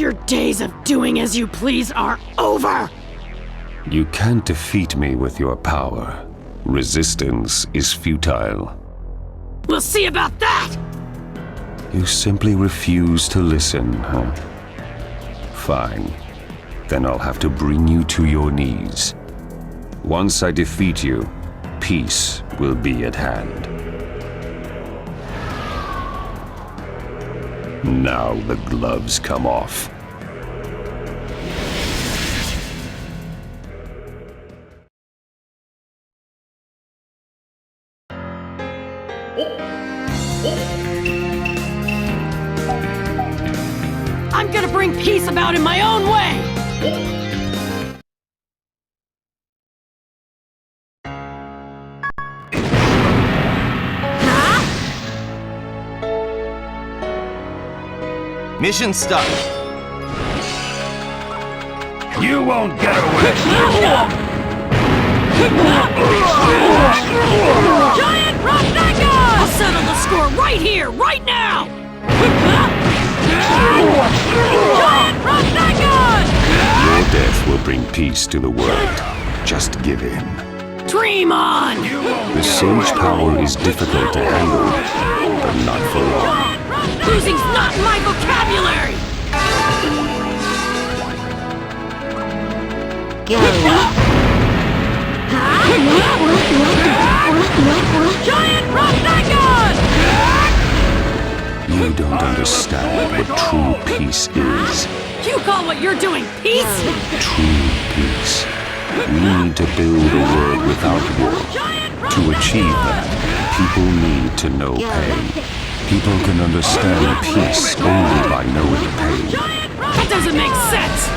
Your days of doing as you please are over! You can't defeat me with your power. Resistance is futile. We'll see about that! You simply refuse to listen, huh? Fine. Then I'll have to bring you to your knees. Once I defeat you, peace will be at hand. Now the gloves come off. I'm gonna bring peace about in my own way! Mission start. You won't get away! Giant Rosnaga! I'll settle the score right here, right now! Giant Rosnaga! Your death will bring peace to the world. Just give in. Dream on! The Sage power is difficult to handle, but not for long. Losing's not in my vocabulary! Giant Rosnaga! You don't understand what true peace is. You call what you're doing peace? True peace. We need to build a world without war. To achieve that, people need to know pain. People can understand peace only by knowing pain. That doesn't make sense!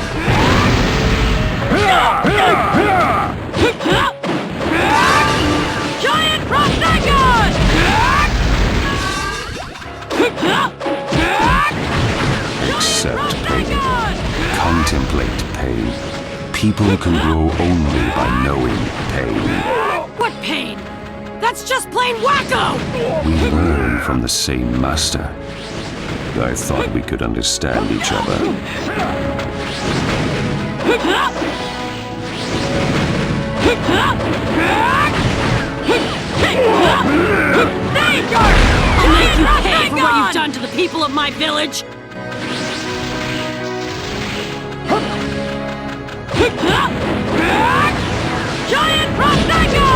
Giant Rosnaga! Accept pain. Contemplate pain. People can grow only by knowing pain. What pain? That's just plain wacko! We learn from the same master. I thought we could understand each other. I'll make you pay for what you've done to the people of my village! Giant Rosnaga!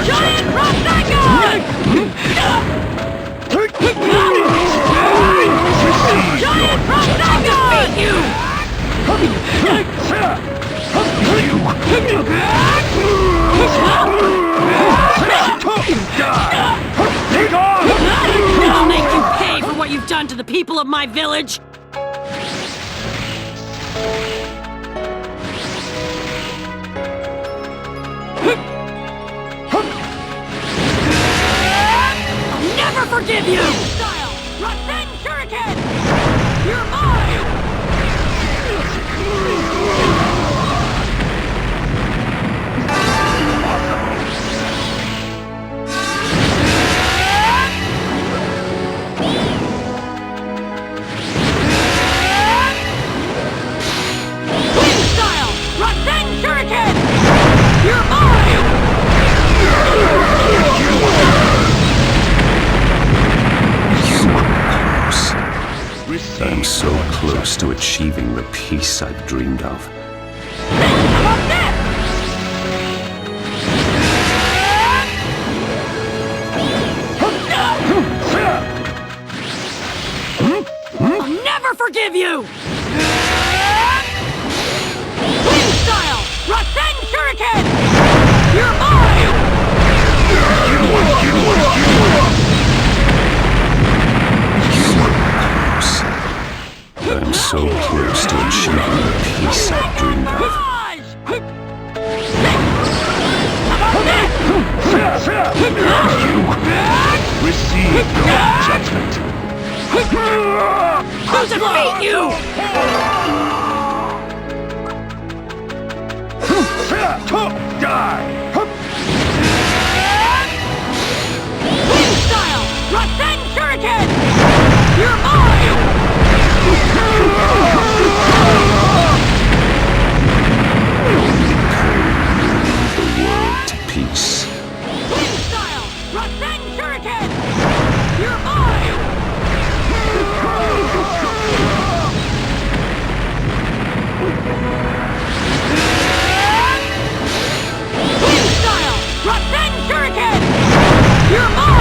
Giant Rosnaga! Giant Rosnaga! Defeat you! I'll make you pay for what you've done to the people of my village! I'll never forgive you! Style! Revenge Shuriken! You're mine! Style! Revenge Shuriken! You're mine! I'm so close to achieving the peace I've dreamed of. I'll never forgive you! Wind Style! Rasen Shuriken! You're mine! I'm so close to achieving the peace I've dreamed of. Receive your judgment. I'll defeat you! Die! Wind style! Rasen Shuriken! You're mine! The world to peace. Wind style! Rasen Shuriken! You're mine! Wind style! Rasen Shuriken! You're mine!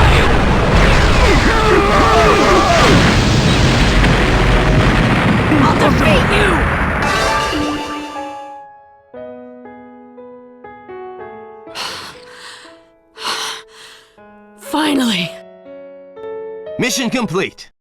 I'll defeat you! Finally! Mission complete.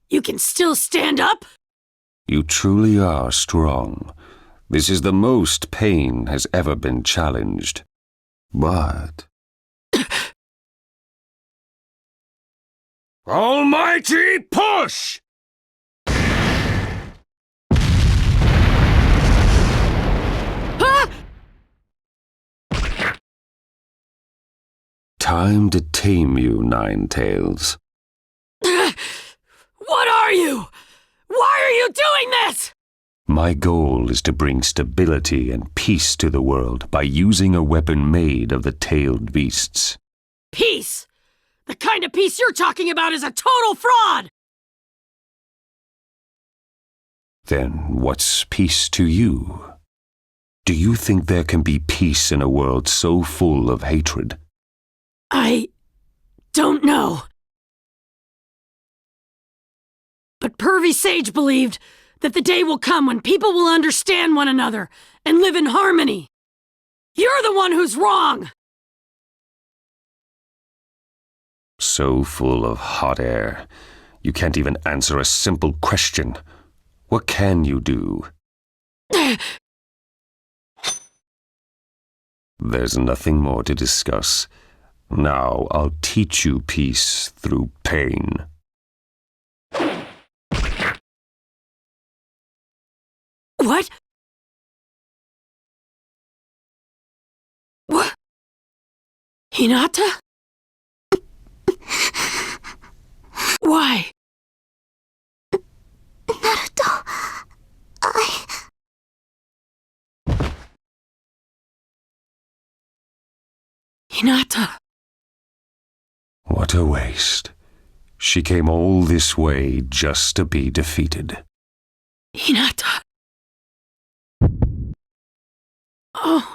You can still stand up? You truly are strong. This is the most pain has ever been challenged. But... Almighty push! Huh? time to tame you, Ninetails. What are you? Why are you doing this? My goal is to bring stability and peace to the world by using a weapon made of the tailed beasts. Peace! The kind of peace you're talking about is a total fraud! Then what's peace to you? Do you think there can be peace in a world so full of hatred? I don't know. But Pervy Sage believed that the day will come when people will understand one another and live in harmony. You're the one who's wrong! So full of hot air, you can't even answer a simple question. What can you do? There's nothing more to discuss. Now I'll teach you peace through pain. What? What? Hinata? Why? Naruto, Hinata. What a waste. She came all this way just to be defeated. Hinata. Oh.